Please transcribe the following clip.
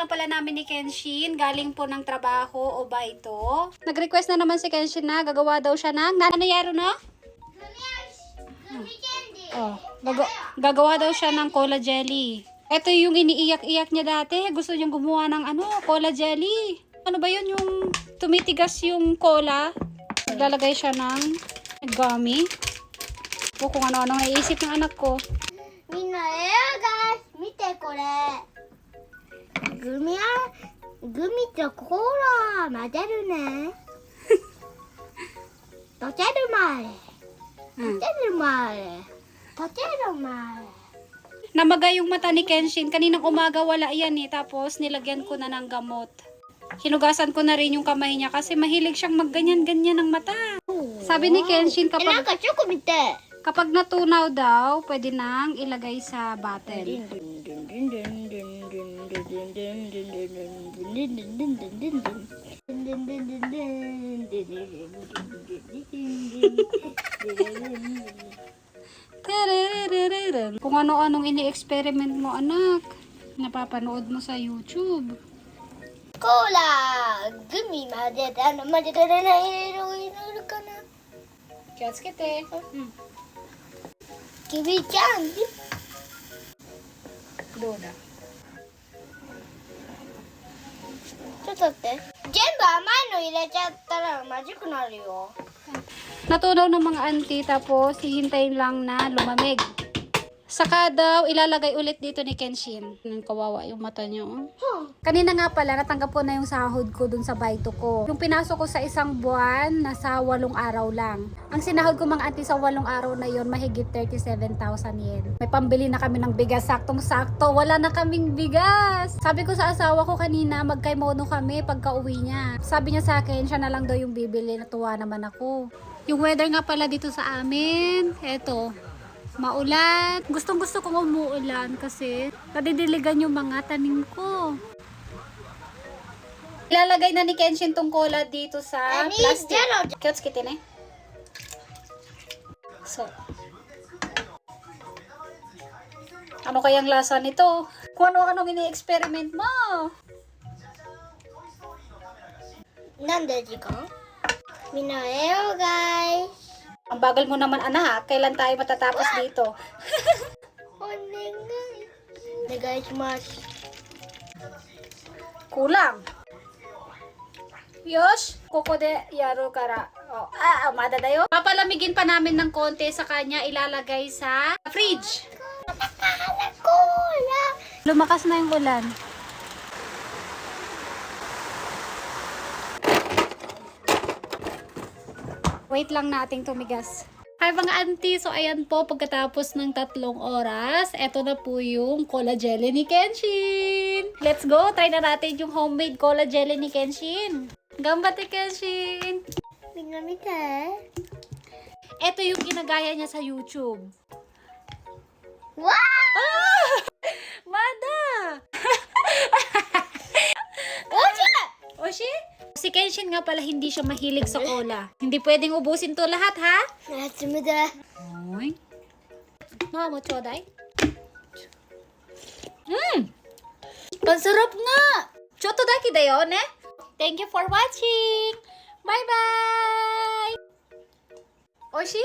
lang pala namin ni Kenshin. Galing po ng trabaho o ba ito? Nag-request na naman si Kenshin na gagawa daw siya ng... Ano yaro no? Oh, gagawa daw siya ng cola jelly. Ito yung iniiyak-iyak niya dati. Gusto niyang gumawa ng cola jelly. Ano ba yun? Yung tumitigas yung cola. Naglalagay siya ng gummy. O kung ano-ano naiisip ng anak ko. Minna, guys, mite kore. Gumi to cola maderu ne. Toteru mare. Toteru mare. Namagay yung mata ni Kenshin. Kaninang umaga wala yan eh. Tapos nilagyan ko na ng gamot. Hinugasan ko na rin yung kamay niya kasi mahilig siyang magganyan-ganyan ng mata. Sabi ni Kenshin kapag natunaw daw, pwede nang ilagay sa bottle. Kung ano-anong ini-experiment mo, anak. Napapanood mo sa YouTube. Cola! Gumi maderu na iru kana. Kiyatsukete. Kibi-chan. Doda. ちょっと待って。全部甘いの入れちゃったらまずくなるよ。 Natunaw ng mga auntie tapos hihintayin lang na lumamig. Saka daw ilalagay ulit dito ni Kenshin. Kawawa yung mata niyo. Kanina nga pala natanggap ko na yung sahod ko dun sa baito ko. Yung pinasok ko sa isang buwan, nasa 8 araw lang. Ang sinahod ko mga auntie sa 8 araw na yon mahigit 37,000 yen. May pambili na kami ng bigas, saktong-sakto. Wala na kaming bigas. Sabi ko sa asawa ko kanina, magkaimono kami pagka uwi niya. Sabi niya sa akin, siya na lang daw yung bibili. Natuwa naman ako. Yung weather nga pala dito sa amin, eto. Maulan. Gustong-gusto kong umuulan kasi nadidiligan yung mga tanim ko. Ilalagay na ni Kenshin tong cola dito sa plastic. Kiyotsukete ne. So. Ano kayang lasa nito? Kung ano-anong ini-experiment mo. Nande jikan? Minna, guys. Ang bagal mo naman, anak, ha? Kailan tayo matatapos dito? Onegai shimasu. Kulang. Yosh, koko de yaru kara. Oh, umada dayo. Papalamigin pa namin ng konti sa kanya, ilalagay sa fridge. Lumakas na yung ulan. Wait lang nating tumigas. Hi mga auntie, so ayan po, pagkatapos ng 3 oras, eto na po yung cola jelly ni Kenshin. Let's go, try na natin yung homemade cola jelly ni Kenshin. Gambate Kenshin! Minna, mite. Eto yung ginagaya niya sa YouTube. Wow! Mada! Oshi? Si Kenshin nga pala hindi siya mahilig sa cola. Hindi pwedeng ubusin to lahat, ha? Natsumuda. Oy. Mama, choday. Ang sarap nga! Chotodaki da yo, ne? Thank you for watching! Bye-bye! Oshi?